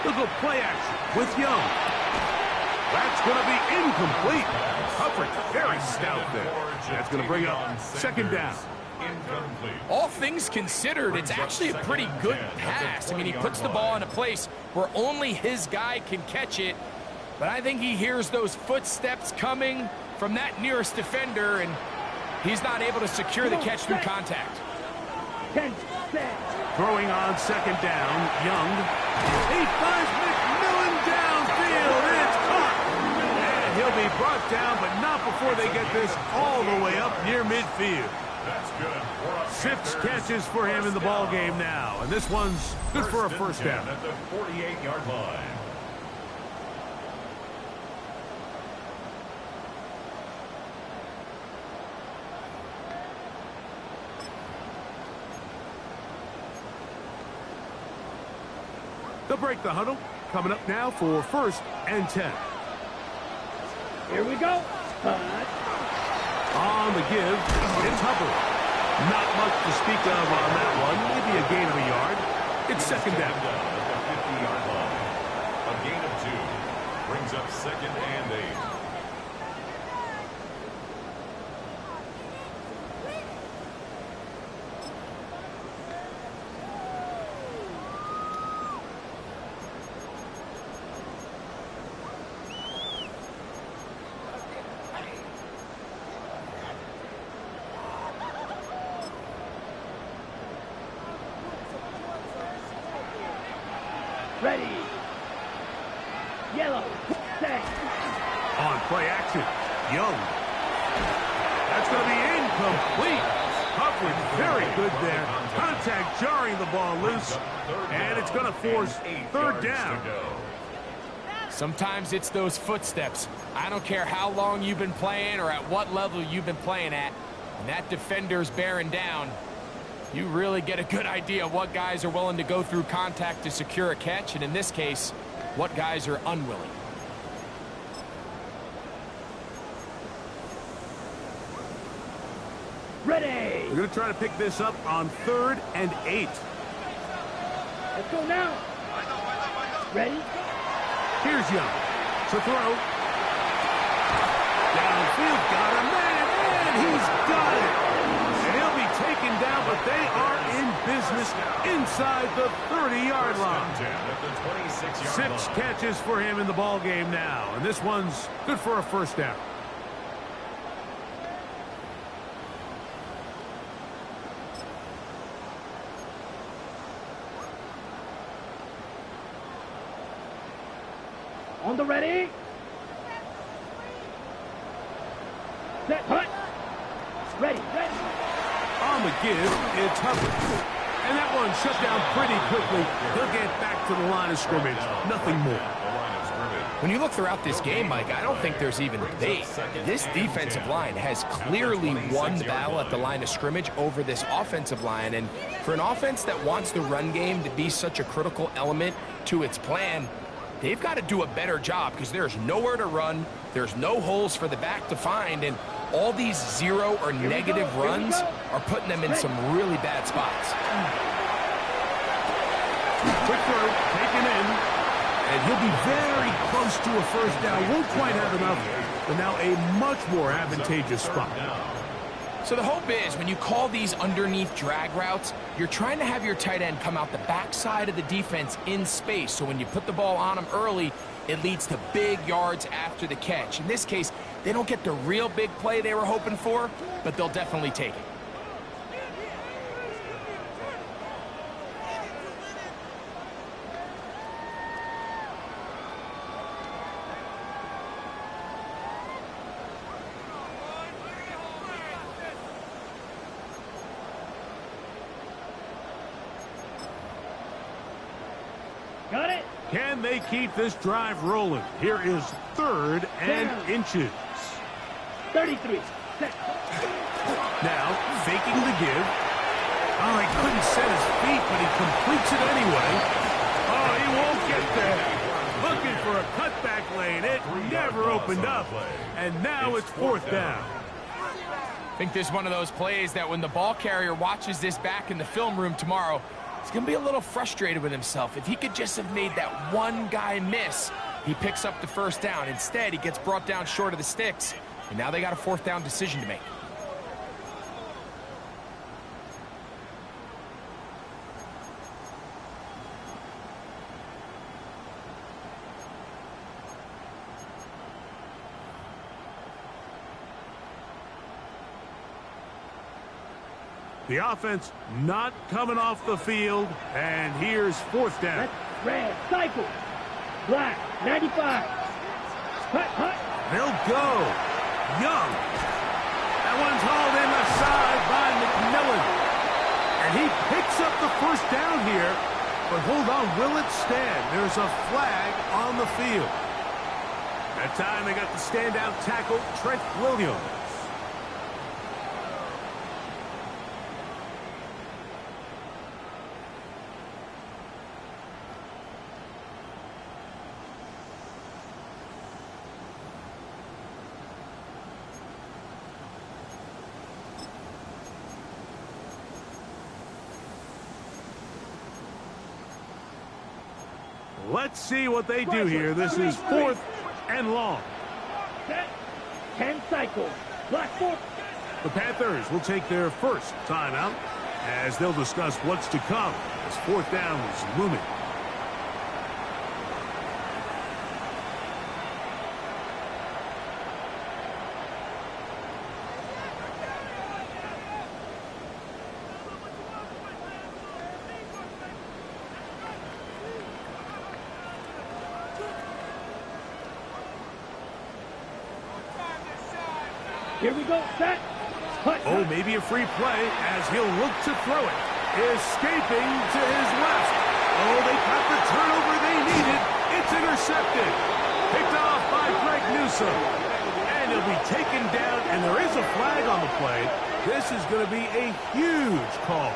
Look at play action with Young. That's going to be incomplete. Coverage very stout there. That's going to bring up second down. All things considered, it's actually a pretty good pass. I mean, he puts the ball in a place where only his guy can catch it. But I think he hears those footsteps coming from that nearest defender, and he's not able to secure the catch through contact. 10, 6. Throwing on second down, Young. He finds McMillan downfield, and it's caught. And he'll be brought down, but not before they get this all the way up near midfield. That's good. 6 catches for him in the ball game now, and this one's good for a first down. At the 48-yard line. They'll break the huddle. Coming up now for first and 10. Here we go. On the give, it's Hubbard. Not much to speak of on that one. Maybe a gain of a yard. It's second down. At the 50-yard line. A gain of 2. Brings up second and 8. Ready. Yellow. Set. On play action, Young. That's going to be incomplete. Coverage very good there. Contact jarring the ball loose. And it's going to force third down. Sometimes it's those footsteps. I don't care how long you've been playing or at what level you've been playing at. And that defender's bearing down. You really get a good idea of what guys are willing to go through contact to secure a catch, and in this case, what guys are unwilling. Ready. We're going to try to pick this up on 3rd and 8. Let's go now. Ready. Here's Young to throw. Downfield, got him, man, and he's got it. And he'll be taken down, but they are in business inside the 30-yard line. 6 catches for him in the ball game now, and this one's good for a first down. On the ready. Set. Hut. Ready. Ready. On the give, it's Hubbard. And that one shut down pretty quickly. He'll get back to the line of scrimmage. Nothing more. When you look throughout this game, Mike, I don't think there's even debate. This defensive line has clearly won the battle at the line of scrimmage over this offensive line. And for an offense that wants the run game to be such a critical element to its plan, they've got to do a better job because there's nowhere to run. There's no holes for the back to find. And all these zero or negative runs are putting them in some really bad spots. Quick throw, taken in. And he'll be very close to a first down. Won't quite have enough, but now a much more advantageous spot. So the hope is when you call these underneath drag routes, you're trying to have your tight end come out the backside of the defense in space. So when you put the ball on him early, it leads to big yards after the catch. In this case, they don't get the real big play they were hoping for, but they'll definitely take it. Can they keep this drive rolling? Here is 3rd and inches. 33. Set. Now, faking the give. Oh, he couldn't set his feet, but he completes it anyway. Oh, he won't get there. Looking for a cutback lane. It never opened up. And now it's 4th down. I think this is one of those plays that when the ball carrier watches this back in the film room tomorrow, he's going to be a little frustrated with himself. If he could just have made that one guy miss, he picks up the 1st down. Instead, he gets brought down short of the sticks, and now they got a 4th down decision to make. The offense not coming off the field, and here's 4th down. Red, cycle. Black, 95. Hut, hut. They'll go. Young. That one's hauled in the side by McMillan. And he picks up the 1st down here. But hold on, will it stand? There's a flag on the field. That time they got the standout tackle, Trent Williams. Let's see what they do here. This is 4th and long. Set. 10 cycles. Black 4. The Panthers will take their 1st timeout as they'll discuss what's to come as 4th down is looming. Here we go. Set. Hut, Oh, maybe a free play as he'll look to throw it. Escaping to his left. Oh, they got the turnover they needed. It's intercepted. Picked off by Greg Newsome. And he'll be taken down, and there is a flag on the play. This is going to be a huge call.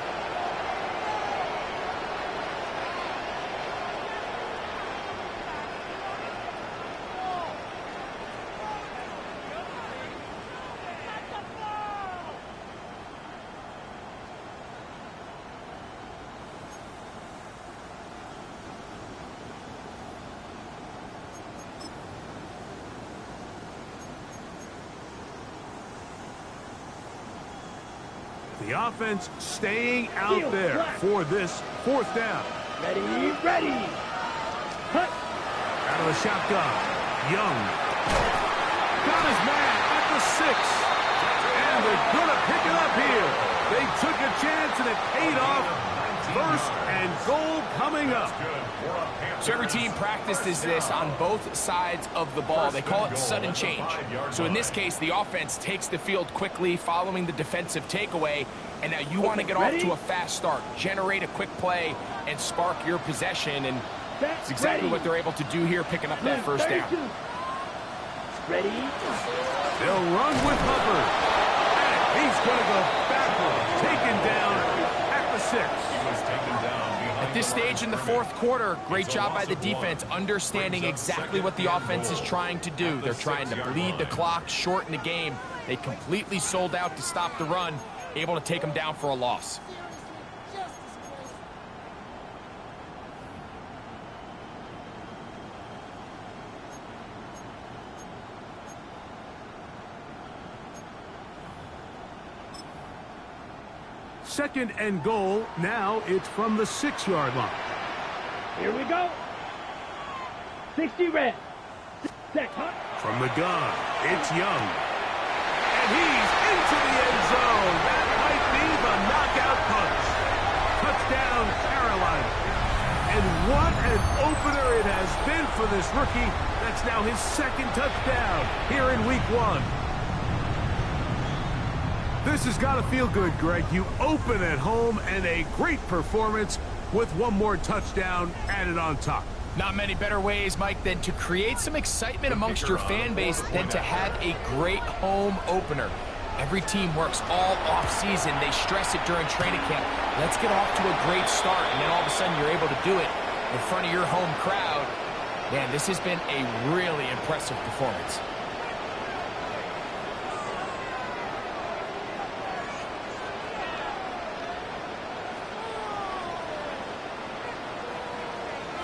The offense staying out there for this 4th down. Ready, ready. Hut. Out of the shotgun. Young. Got his man at the 6. And they're going to pick it up here. They took a chance and it paid off. 1st and goal coming up. So every team practices this on both sides of the ball. They call it sudden change. So in this case, the offense takes the field quickly following the defensive takeaway, and now you want to get off to a fast start, generate a quick play, and spark your possession, and it's exactly what they're able to do here, picking up that 1st down. Ready? They'll run with Hubbard. And he's going to go backward, taken down at the 6. At this stage in the 4th quarter, great job by the defense, understanding exactly what the offense is trying to do. They're trying to bleed the clock, shorten the game. They completely sold out to stop the run, able to take them down for a loss. Second and goal. Now it's from the 6-yard line. Here we go. 60 red. Set. Hut. From the gun, it's Young. And he's into the end zone. That might be the knockout punch. Touchdown, Carolina. And what an opener it has been for this rookie. That's now his 2nd touchdown here in week 1. This has got to feel good, Greg. You open at home and a great performance with one more touchdown added on top. Not many better ways, Mike, than to create some excitement amongst your fan base than to have a great home opener. Every team works all off-season. They stress it during training camp. Let's get off to a great start, and then all of a sudden you're able to do it in front of your home crowd. Man, this has been a really impressive performance.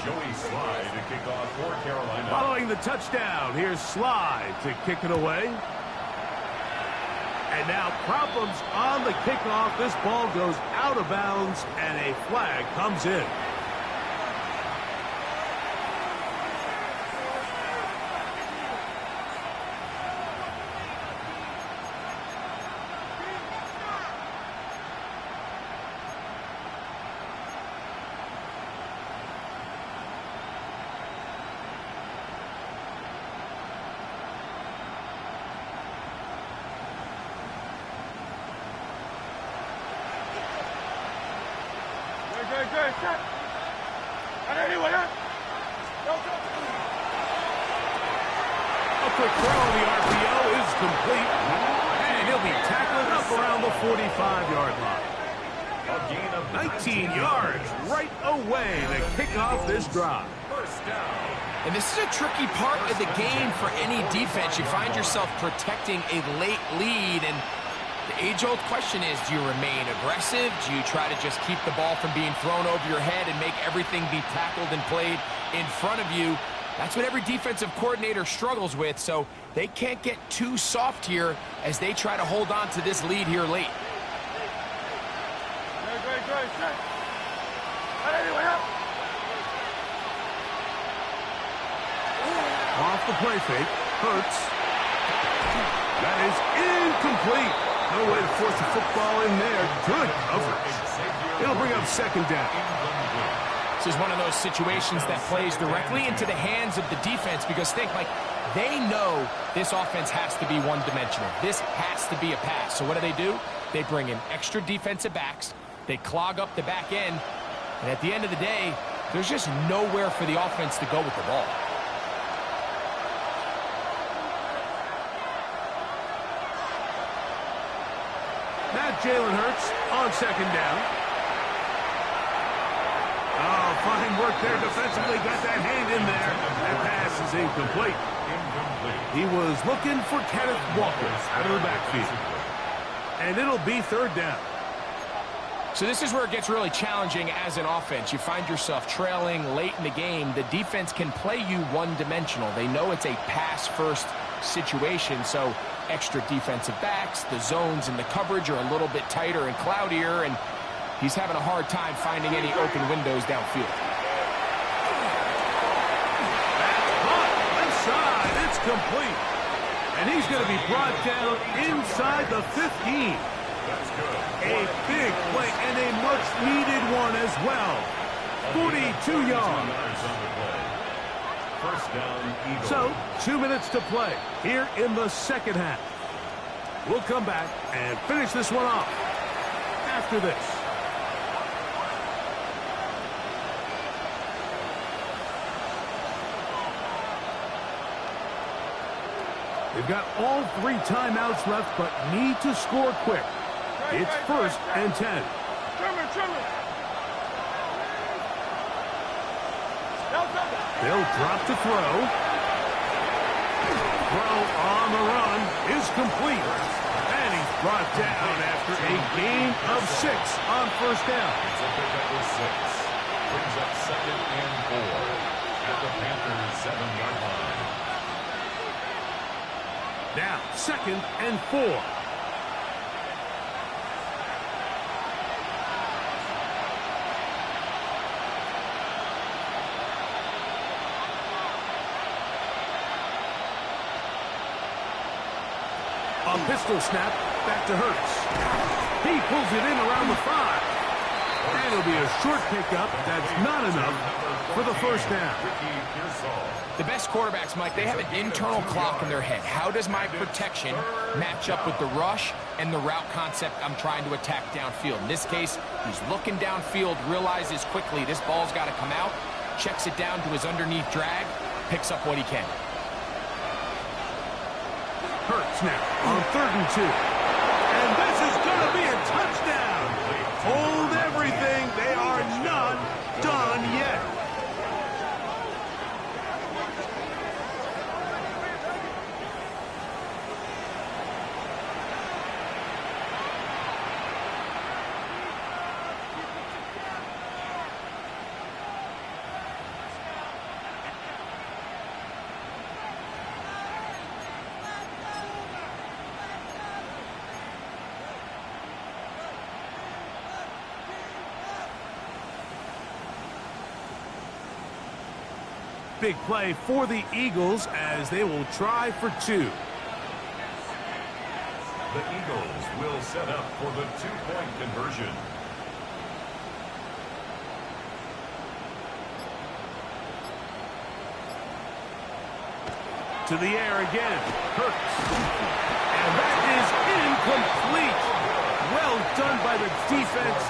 Joey Slye to kick off for Carolina. Following the touchdown, here's Slye to kick it away. And now problems on the kickoff. This ball goes out of bounds, and a flag comes in. Good, set. And anyway, A quick throw on the RPO is complete. And he'll be tackled up around the 45-yard line. A gain of 19 yards right away to kick off this drive. First down. And this is a tricky part of the game for any defense. You find yourself protecting a late lead, and the age-old question is, do you remain aggressive? Do you try to just keep the ball from being thrown over your head and make everything be tackled and played in front of you? That's what every defensive coordinator struggles with, so they can't get too soft here as they try to hold on to this lead here late. good, set. And anyway, Off the play fake. Hurts. That is incomplete. No way to force the football in there. Good coverage. It'll bring up second down. This is one of those situations that plays directly into the hands of the defense because think, like, they know this offense has to be one-dimensional. This has to be a pass. So what do? They bring in extra defensive backs. They clog up the back end. And at the end of the day, there's just nowhere for the offense to go with the ball. Now Jalen Hurts on second down. Oh, fine work there defensively. Got that hand in there. That pass is incomplete. He was looking for Kenneth Walker out of the backfield. And it'll be third down. So this is where it gets really challenging as an offense. You find yourself trailing late in the game. The defense can play you one-dimensional. They know it's a pass-first situation, so extra defensive backs, the zones and the coverage are a little bit tighter and cloudier, and he's having a hard time finding any open windows downfield. Left side, it's complete. And he's going to be brought down inside the 15. That's good. A big play and a much-needed one as well. 42 yards. First down, Eagles. So, 2 minutes to play here in the second half. We'll come back and finish this one off after this. They've got all 3 timeouts left, but need to score quick. It's first and 10. Trimmer. They'll drop to throw. Throw on the run is complete. And he's brought down after a gain of 6 on first down. It's a pickup of 6. Brings up second and 4 at the Panthers' 7-yard line. Now, second and 4. A pistol snap, back to Hurts. He pulls it in around the 5. And it'll be a short pickup. That's not enough for the first down. The best quarterbacks, Mike, they have an internal clock in their head. How does my protection match up with the rush and the route concept I'm trying to attack downfield? In this case, he's looking downfield, realizes quickly this ball's got to come out, checks it down to his underneath drag, picks up what he can. Hurts now on 3rd and 2. And this is going to be a touchdown. Hold everything. They are not done yet. Big play for the Eagles as they will try for 2. The Eagles will set up for the 2-point conversion. To the air again. Hurts. And that is incomplete. Well done by the defense.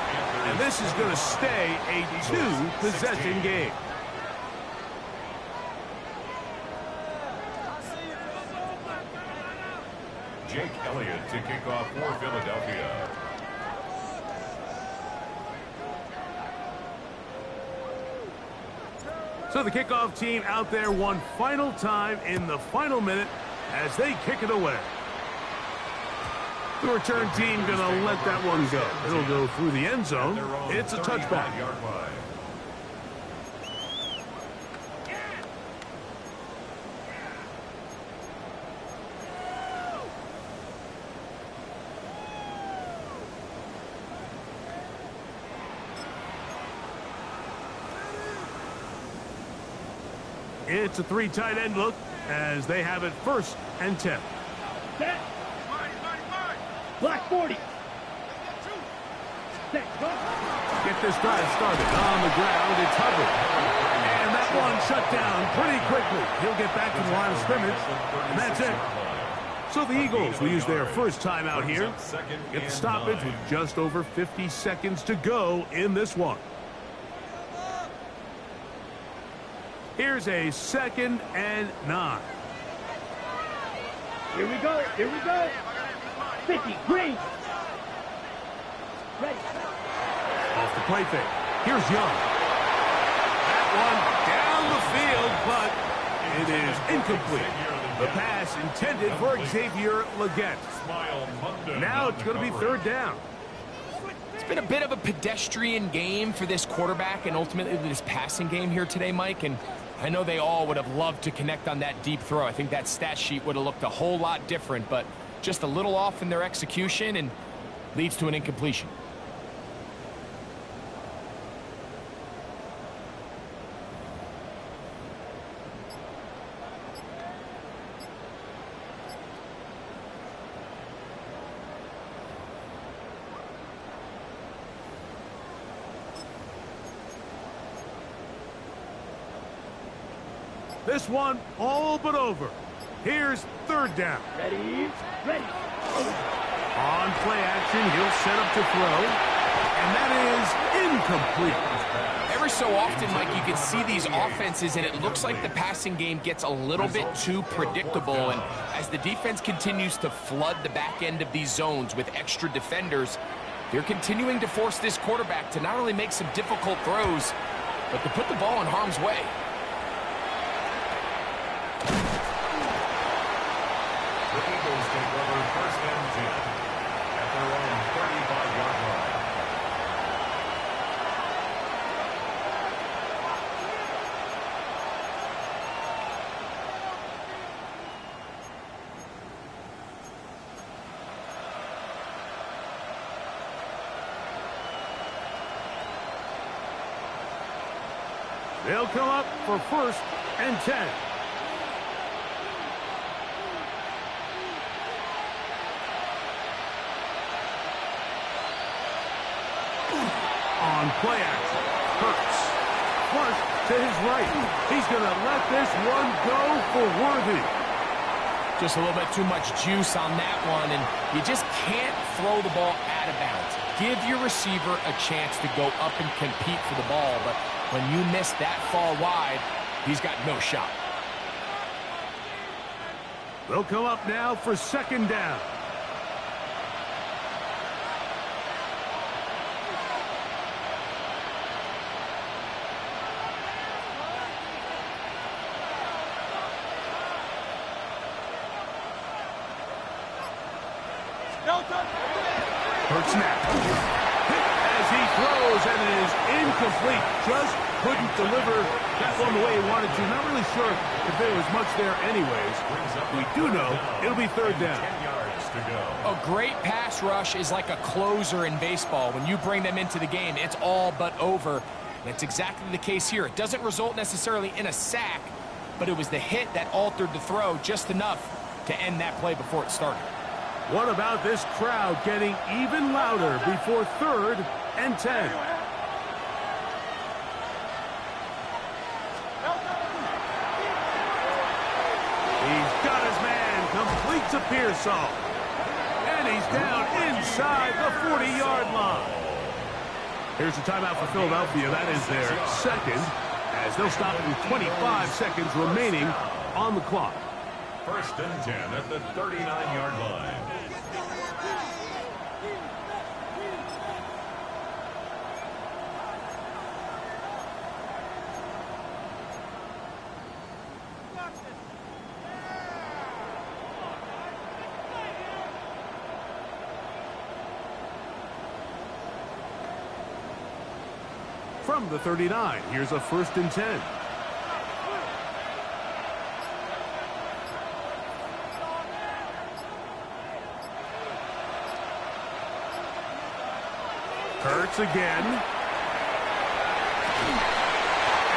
And this is going to stay a 2-possession game. Jake Elliott to kick off for Philadelphia. So the kickoff team out there one final time in the final minute as they kick it away. The return team going to let that one go. It'll go through the end zone. It's a touchback. It's a 3 tight end look as they have it 1st and 10. Set. Black 40. Set. Go. Get this drive started on the ground. It's Hubbard. And that one shut down pretty quickly. He'll get back to the line of scrimmage. And that's it. So the Eagles will use their first time out here. Get the stoppage with just over 50 seconds to go in this one. Here's a 2nd and 9. Here we go. Here we go. 50. Green. Ready. Off the play fake. Here's Young. That one down the field, but it is incomplete. The pass intended for Xavier Legette. Now it's going to be 3rd down. It's been a bit of a pedestrian game for this quarterback and ultimately this passing game here today, Mike. And I know they all would have loved to connect on that deep throw. I think that stat sheet would have looked a whole lot different, but just a little off in their execution and leads to an incompletion. This one all but over. Here's 3rd down. Ready. Ready. On play action, he'll set up to throw. And that is incomplete. Every so often, Mike, you can see these offenses, and it looks like the passing game gets a little bit too predictable. And as the defense continues to flood the back end of these zones with extra defenders, they're continuing to force this quarterback to not only make some difficult throws, but to put the ball in harm's way. The Eagles take over 1st and 10 at their own 35-yard line. They'll come up for 1st and 10. On play action, Hurts. Flush to his right. He's going to let this one go for Worthy. Just a little bit too much juice on that one, and you just can't throw the ball out of bounds. give your receiver a chance to go up and compete for the ball, but when you miss that far wide, he's got no shot. They'll come up now for second down. Hurt snap. As he throws, and it is incomplete. Just couldn't deliver that one the way he wanted to. Not really sure if there was much there anyways. We do know it'll be third down. 10 yards to go. A great pass rush is like a closer in baseball. When you bring them into the game, it's all but over. That's exactly the case here. It doesn't result necessarily in a sack, but it was the hit that altered the throw just enough to end that play before it started. What about this crowd getting even louder before third and 10? He's got his man, completes a Pearsall. And he's down inside the 40-yard line. Here's the timeout for Philadelphia. That is their second, as they'll stop it with 25 seconds remaining on the clock. First and 10 at the 39-yard line. From the 39, here's a first and 10. Hurts again. And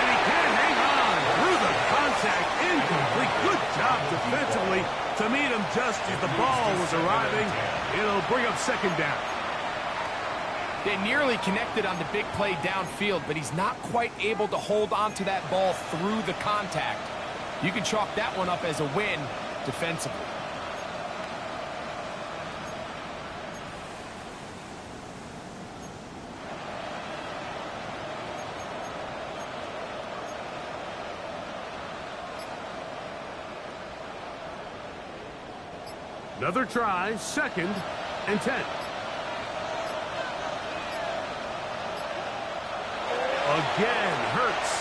he can't hang on through the contact. Incomplete. Good job defensively to meet him just as the ball was arriving. It'll bring up second down. They nearly connected on the big play downfield, but he's not quite able to hold on to that ball through the contact. You can chalk that one up as a win defensively. Another try, second and 10. Again, Hurts.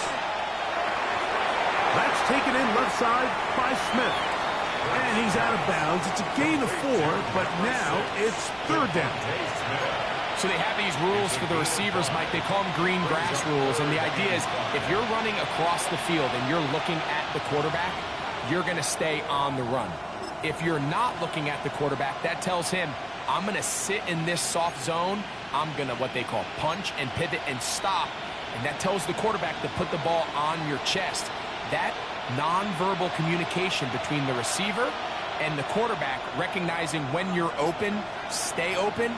That's taken in left side by Smith. And he's out of bounds. It's a gain of 4, but now it's third down. So they have these rules for the receivers, Mike. They call them green grass rules. And the idea is if you're running across the field and you're looking at the quarterback, you're going to stay on the run. If you're not looking at the quarterback, that tells him, I'm going to sit in this soft zone. I'm going to what they call punch and pivot and stop. And that tells the quarterback to put the ball on your chest. That nonverbal communication between the receiver and the quarterback, recognizing when you're open, stay open,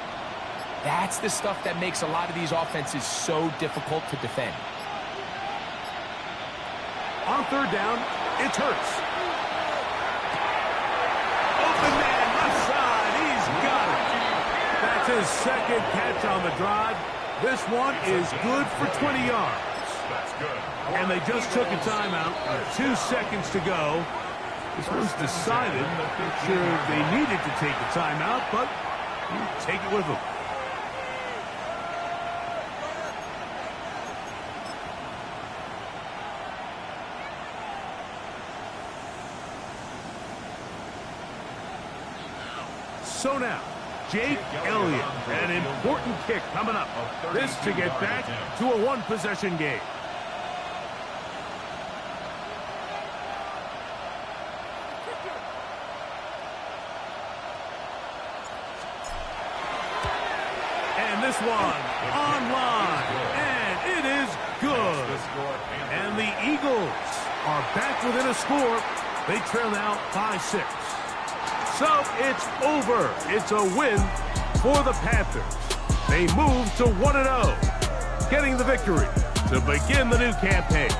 that's the stuff that makes a lot of these offenses so difficult to defend. On third down, it's Hurts. Open man, left side, he's got it. That's his second catch on the drive. This one is good for 20 yards. That's good. And they just took a timeout with 2 seconds to go. This was decided. Not sure they needed to take the timeout, but take it with them. So now, Jake Elliott, an important kick coming up. This to get back to a one-possession game. And this one online, and it is good. And the Eagles are back within a score. They trail now by 6. So it's over. It's a win for the Panthers. They move to 1-0, getting the victory to begin the new campaign.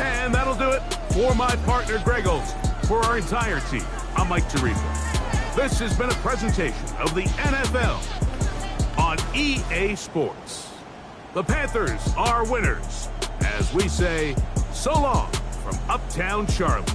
And that'll do it for my partner, Greg Olson. For our entire team, I'm I'm Mike Tirico. This has been a presentation of the NFL on EA Sports. The Panthers are winners, as we say, so long from Uptown Charlotte.